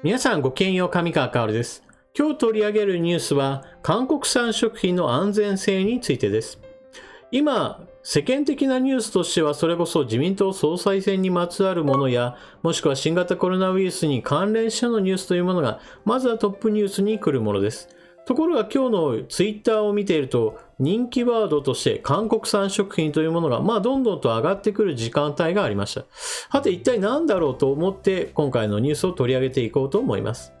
皆さんごきげんよう、上川かおるです。今日取り上げるニュースは韓国産食品の安全性についてです。今、世間的なニュースとしてはそれこそ自民党総裁選にまつわるものや、もしくは新型コロナウイルスに関連してのニュースというものがまずはトップニュースに来るものです。ところが今日のツイッターを見ていると人気ワードとして韓国産食品というものがどんどんと上がってくる時間帯がありました。はて一体何だろうと思って今回のニュースを取り上げていこうと思います。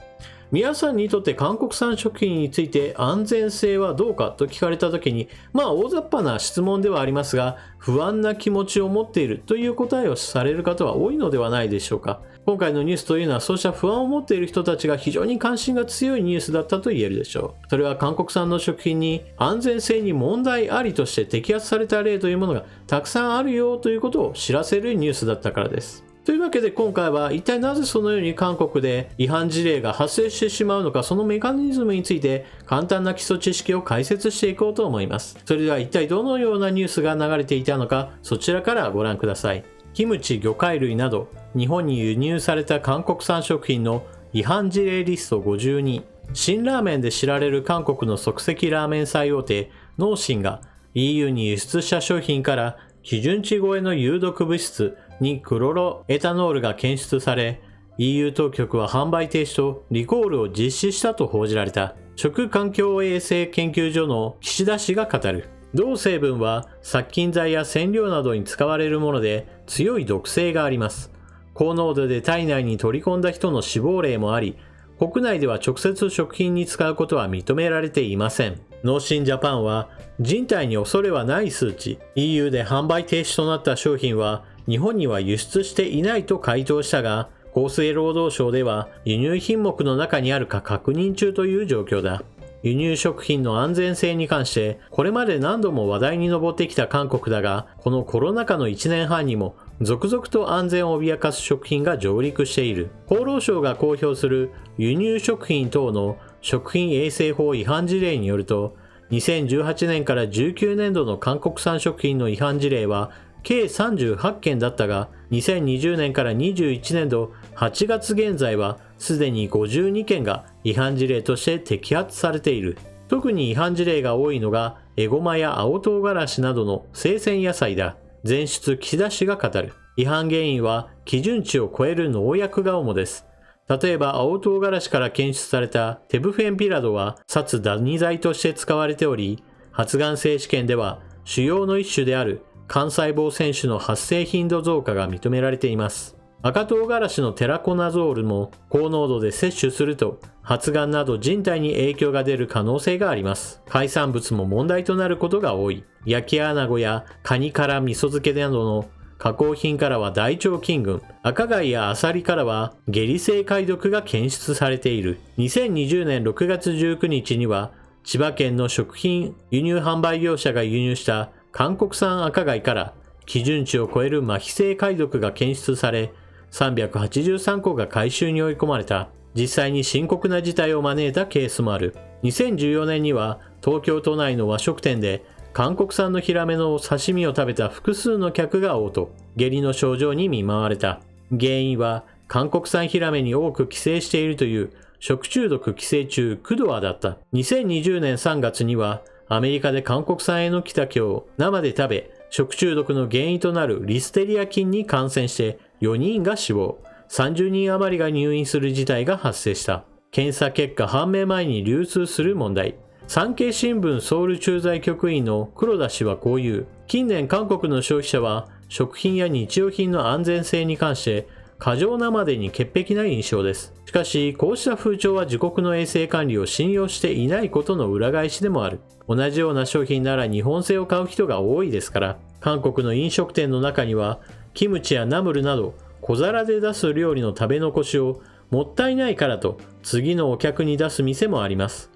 皆さんにとって韓国産食品について安全性はどうかと聞かれた時に大雑把な質問ではありますが、不安な気持ちを持っているという答えをされる方は多いのではないでしょうか。今回のニュースというのはそうした不安を持っている人たちが非常に関心が強いニュースだったと言えるでしょう。それは韓国産の食品に安全性に問題ありとして摘発された例というものがたくさんあるよということを知らせるニュースだったからです。というわけで今回は一体なぜそのように韓国で違反事例が発生してしまうのか、そのメカニズムについて簡単な基礎知識を解説していこうと思います。それでは一体どのようなニュースが流れていたのか、そちらからご覧ください。キムチ、魚介類など日本に輸入された韓国産食品の違反事例リスト52。辛ラーメンで知られる韓国の即席ラーメン最大手農心が EU に輸出した商品から基準値超えの有毒物質にクロロエタノールが検出され、 EU 当局は販売停止とリコールを実施したと報じられた。食環境衛生研究所の岸田氏が語る。同成分は殺菌剤や染料などに使われるもので強い毒性があります。高濃度で体内に取り込んだ人の死亡例もあり、国内では直接食品に使うことは認められていません。農心ジャパンは人体に恐れはない数値、 EU で販売停止となった商品は日本には輸出していないと回答したが、厚生労働省では輸入品目の中にあるか確認中という状況だ。輸入食品の安全性に関してこれまで何度も話題に上ってきた韓国だが、このコロナ禍の1年半にも続々と安全を脅かす食品が上陸している。厚労省が公表する輸入食品等の食品衛生法違反事例によると、2018年から19年度の韓国産食品の違反事例は計38件だったが、2020年から21年度8月現在はすでに52件が違反事例として摘発されている。特に違反事例が多いのがエゴマや青唐辛子などの生鮮野菜だ。前出岸田氏が語る。違反原因は基準値を超える農薬が主です。例えば青唐辛子から検出されたテブフェンピラドは殺ダニ剤として使われており、発がん性試験では腫瘍の一種である幹細胞腺腫の発生頻度増加が認められています。赤唐辛子のテラコナゾールも高濃度で摂取すると発がんなど人体に影響が出る可能性があります。海産物も問題となることが多い。焼きアナゴやカニから味噌漬けなどの加工品からは大腸菌群、赤貝やアサリからは下痢性貝毒が検出されている。2020年6月19日には千葉県の食品輸入販売業者が輸入した韓国産赤貝から基準値を超える麻痺性貝毒が検出され、383個が回収に追い込まれた。実際に深刻な事態を招いたケースもある。2014年には東京都内の和食店で韓国産のヒラメの刺身を食べた複数の客が嘔吐、下痢の症状に見舞われた。原因は韓国産ヒラメに多く寄生しているという食中毒寄生虫クドアだった。2020年3月にはアメリカで韓国産へのキタキョウを生で食べ、食中毒の原因となるリステリア菌に感染して4人が死亡、30人余りが入院する事態が発生した。検査結果判明前に流通する問題。産経新聞ソウル駐在局員の黒田氏はこう言う。近年韓国の消費者は食品や日用品の安全性に関して過剰なまでに潔癖な印象です。しかし、こうした風潮は自国の衛生管理を信用していないことの裏返しでもある。同じような商品なら日本製を買う人が多いですから。韓国の飲食店の中にはキムチやナムルなど小皿で出す料理の食べ残しをもったいないからと次のお客に出す店もあります。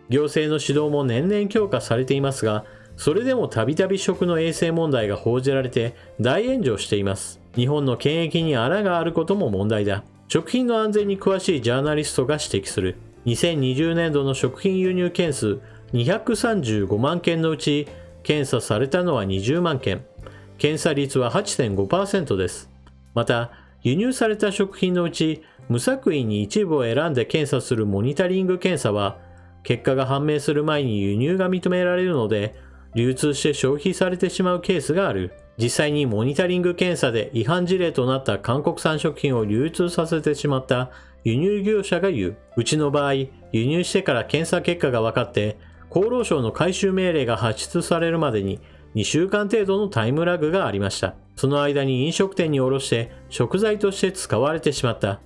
行政の指導も年々強化されていますが、それでもたびたび食の衛生問題が報じられて大炎上しています。日本の検疫に穴があることも問題だ。食品の安全に詳しいジャーナリストが指摘する。2020年度の食品輸入件数235万件のうち検査されたのは20万件。検査率は 8.5% です。また、輸入された食品のうち無作為に一部を選んで検査するモニタリング検査は、結果が判明する前に輸入が認められるので、流通して消費されてしまうケースがある。実際にモニタリング検査で違反事例となった韓国産食品を流通させてしまった輸入業者が言う。うちの場合、輸入してから検査結果が分かって、厚労省の回収命令が発出されるまでに2週間程度のタイムラグがありました。その間に飲食店に卸して食材として使われてしまった。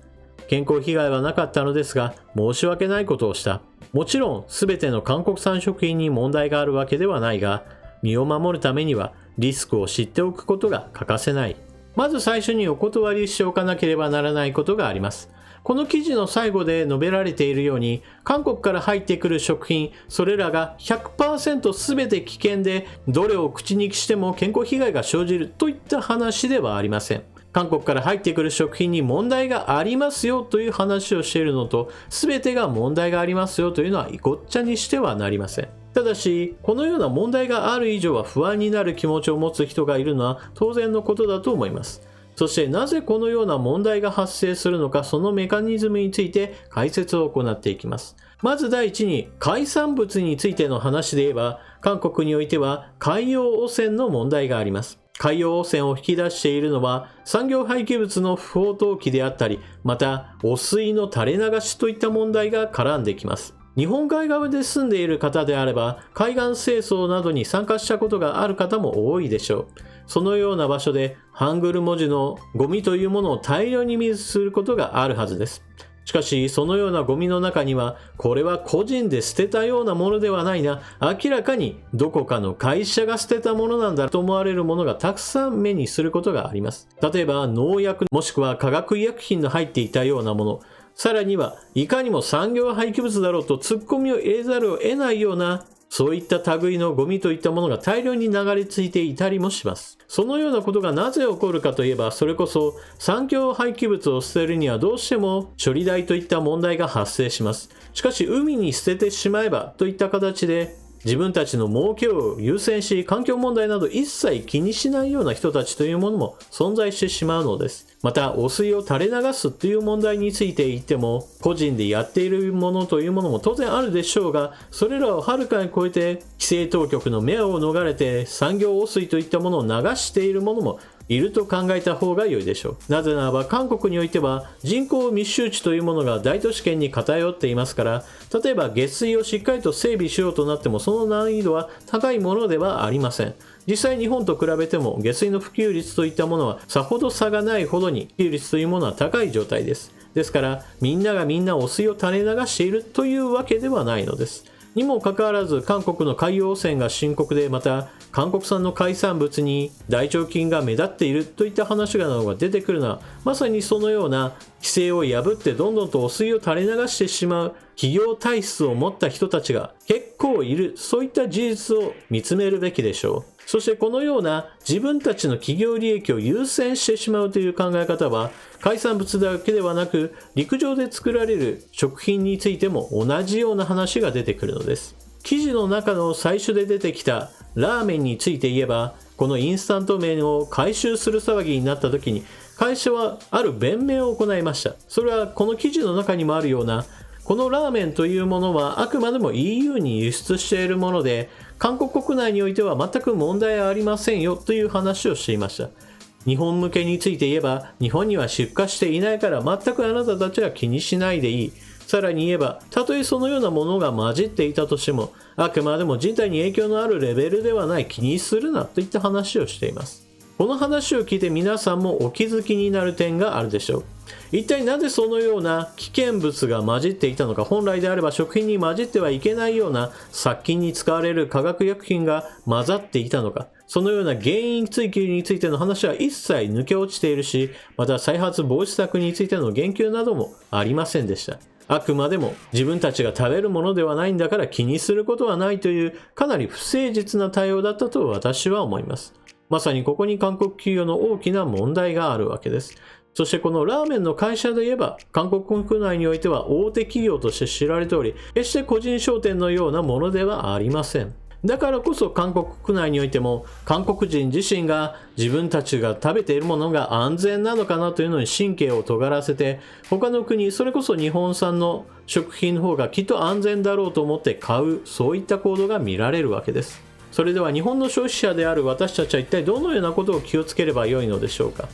健康被害はなかったのですが、申し訳ないことをした。もちろん、すべての韓国産食品に問題があるわけではないが、身を守るためにはリスクを知っておくことが欠かせない。まず最初にお断りしておかなければならないことがあります。この記事の最後で述べられているように、韓国から入ってくる食品、それらが 100% 全て危険で、どれを口にしても健康被害が生じるといった話ではありません。韓国から入ってくる食品に問題がありますよという話をしているのと、全てが問題がありますよというのはごっちゃにしてはなりません。ただし、このような問題がある以上は不安になる気持ちを持つ人がいるのは当然のことだと思います。そしてなぜこのような問題が発生するのか、そのメカニズムについて解説を行っていきます。まず第一に、海産物についての話で言えば、韓国においては海洋汚染の問題があります。海洋汚染を引き出しているのは産業廃棄物の不法投棄であったり、また汚水の垂れ流しといった問題が絡んできます。日本海側で住んでいる方であれば、海岸清掃などに参加したことがある方も多いでしょう。そのような場所でハングル文字のゴミというものを大量に水することがあるはずです。しかし、そのようなゴミの中には、これは個人で捨てたようなものではないな、明らかにどこかの会社が捨てたものなんだと思われるものがたくさん目にすることがあります。例えば、農薬もしくは化学医薬品の入っていたようなもの、さらにはいかにも産業廃棄物だろうとツッコミを入れざるを得ないような、そういった類のゴミといったものが大量に流れ着いていたりもします。そのようなことがなぜ起こるかといえば、それこそ産業廃棄物を捨てるにはどうしても処理代といった問題が発生します。しかし海に捨ててしまえばといった形で、自分たちの儲けを優先し、環境問題など一切気にしないような人たちというものも存在してしまうのです。また、汚水を垂れ流すという問題について言っても、個人でやっているものというものも当然あるでしょうが、それらをはるかに超えて、規制当局の目を逃れて産業汚水といったものを流しているものもいると考えた方が良いでしょう。なぜならば韓国においては人口密集地というものが大都市圏に偏っていますから、例えば下水をしっかりと整備しようとなってもその難易度は高いものではありません。実際日本と比べても下水の普及率といったものはさほど差がないほどに普及率というものは高い状態です。ですからみんながみんな汚水を垂れ流しているというわけではないのです。にもかかわらず韓国の海洋汚染が深刻で、また韓国産の海産物に大腸菌が目立っているといった話が出てくるのは、まさにそのような規制を破ってどんどんと汚水を垂れ流してしまう企業体質を持った人たちが結構いる、そういった事実を見つめるべきでしょう。そしてこのような自分たちの企業利益を優先してしまうという考え方は、海産物だけではなく陸上で作られる食品についても同じような話が出てくるのです。記事の中の最初で出てきたラーメンについて言えば、このインスタント麺を回収する騒ぎになった時に会社はある弁明を行いました。それはこの記事の中にもあるような、このラーメンというものはあくまでも EU に輸出しているもので、韓国国内においては全く問題ありませんよという話をしていました。日本向けについて言えば、日本には出荷していないから全くあなたたちは気にしないでいい。さらに言えば、たとえそのようなものが混じっていたとしても、あくまでも人体に影響のあるレベルではない、気にするなといった話をしています。この話を聞いて皆さんもお気づきになる点があるでしょう。一体なぜそのような危険物が混じっていたのか。本来であれば食品に混じってはいけないような殺菌に使われる化学薬品が混ざっていたのか。そのような原因追及についての話は一切抜け落ちているし、また再発防止策についての言及などもありませんでした。あくまでも自分たちが食べるものではないんだから気にすることはないというかなり不誠実な対応だったと私は思います。まさにここに韓国企業の大きな問題があるわけです。そしてこのラーメンの会社で言えば、韓国国内においては大手企業として知られており、決して個人商店のようなものではありません。だからこそ韓国国内においても韓国人自身が自分たちが食べているものが安全なのかなというのに神経を尖らせて、他の国、それこそ日本産の食品の方がきっと安全だろうと思って買う、そういった行動が見られるわけです。それでは日本の消費者である私たちは一体どのようなことを気をつければよいのでしょうか。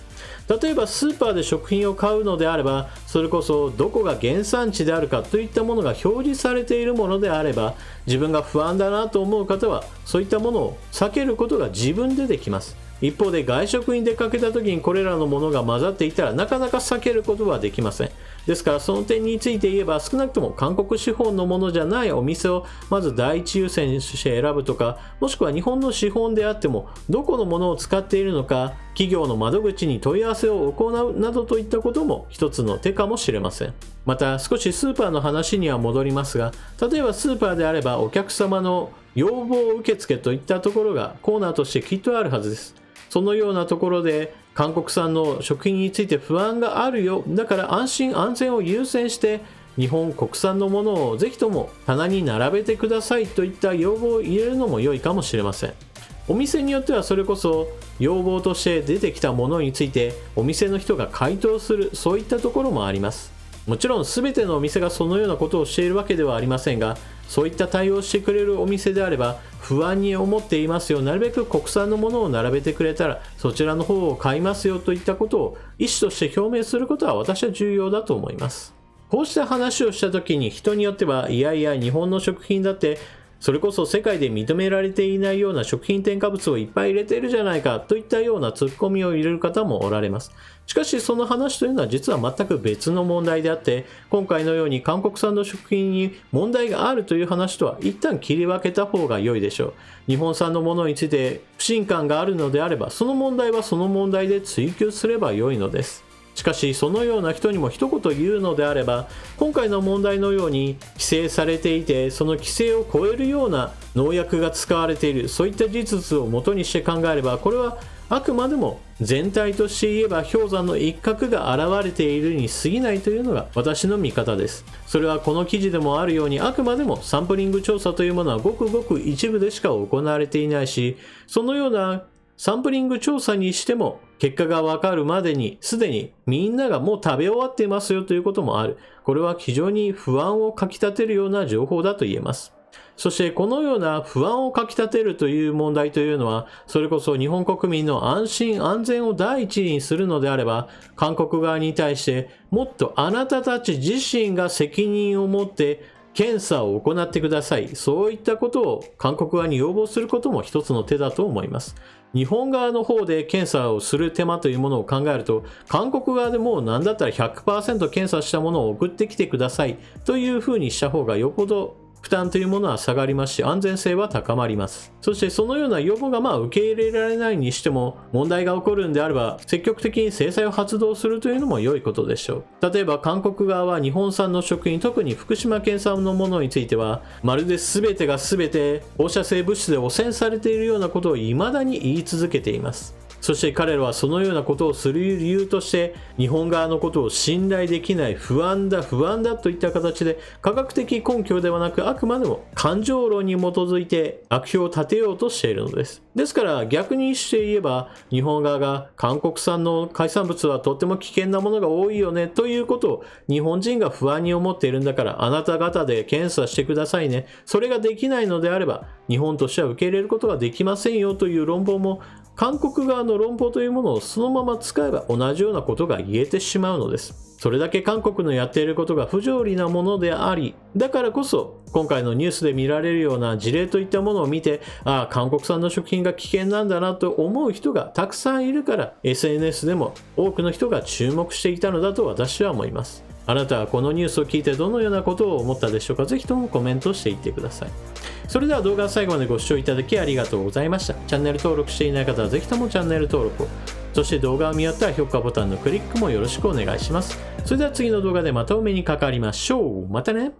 例えばスーパーで食品を買うのであれば、それこそどこが原産地であるかといったものが表示されているものであれば、自分が不安だなと思う方はそういったものを避けることが自分でできます。一方で外食に出かけた時にこれらのものが混ざっていたらなかなか避けることはできません。ですからその点について言えば、少なくとも韓国資本のものじゃないお店をまず第一優先にして選ぶとか、もしくは日本の資本であってもどこのものを使っているのか企業の窓口に問い合わせを行うなどといったことも一つの手かもしれません。また少しスーパーの話には戻りますが、例えばスーパーであればお客様の要望受付といったところがコーナーとしてきっとあるはずです。そのようなところで韓国産の食品について不安があるよ、だから安心安全を優先して日本国産のものをぜひとも棚に並べてくださいといった要望を入れるのも良いかもしれません。お店によってはそれこそ要望として出てきたものについてお店の人が回答する、そういったところもあります。もちろん全てのお店がそのようなことをしているわけではありませんが、そういった対応をしてくれるお店であれば不安に思っていますよ、なるべく国産のものを並べてくれたらそちらの方を買いますよといったことを意思として表明することは私は重要だと思います。こうした話をした時に人によっては、いやいや日本の食品だってそれこそ世界で認められていないような食品添加物をいっぱい入れているじゃないかといったようなツッコミを入れる方もおられます。しかしその話というのは実は全く別の問題であって、今回のように韓国産の食品に問題があるという話とは一旦切り分けた方が良いでしょう。日本産のものについて不信感があるのであれば、その問題はその問題で追及すれば良いのです。しかしそのような人にも一言言うのであれば、今回の問題のように規制されていてその規制を超えるような農薬が使われている、そういった事実を元にして考えれば、これはあくまでも全体として言えば氷山の一角が現れているに過ぎないというのが私の見方です。それはこの記事でもあるように、あくまでもサンプリング調査というものはごくごく一部でしか行われていないし、そのようなサンプリング調査にしても結果がわかるまでにすでにみんながもう食べ終わっていますよということもある。これは非常に不安をかきたてるような情報だと言えます。そしてこのような不安をかきたてるという問題というのは、それこそ日本国民の安心安全を第一にするのであれば、韓国側に対してもっとあなたたち自身が責任を持って検査を行ってください、そういったことを韓国側に要望することも一つの手だと思います。日本側の方で検査をする手間というものを考えると、韓国側でもう何だったら 100% 検査したものを送ってきてくださいというふうにした方がよほど負担というものは下がりますし、安全性は高まります。そしてそのような要望が受け入れられないにしても、問題が起こるんであれば積極的に制裁を発動するというのも良いことでしょう。例えば韓国側は日本産の食品、特に福島県産のものについてはまるで全てが全て放射性物質で汚染されているようなことを未だに言い続けています。そして彼らはそのようなことをする理由として、日本側のことを信頼できない、不安だといった形で科学的根拠ではなく、あくまでも感情論に基づいて悪評を立てようとしているのです。ですから逆にして言えば、日本側が韓国産の海産物はとっても危険なものが多いよねということを日本人が不安に思っているんだから、あなた方で検査してくださいね、それができないのであれば日本としては受け入れることができませんよという論法も、韓国側の論法というものをそのまま使えば同じようなことが言えてしまうのです。それだけ韓国のやっていることが不条理なものであり、だからこそ今回のニュースで見られるような事例といったものを見て、韓国産の食品が危険なんだなと思う人がたくさんいるから、 SNS でも多くの人が注目していたのだと私は思います。あなたはこのニュースを聞いてどのようなことを思ったでしょうか。ぜひともコメントしていってください。それでは動画を最後までご視聴いただきありがとうございました。チャンネル登録していない方はぜひともチャンネル登録を、そして動画を見合ったら評価ボタンのクリックもよろしくお願いします。それでは次の動画でまたお目にかかりましょう。またね。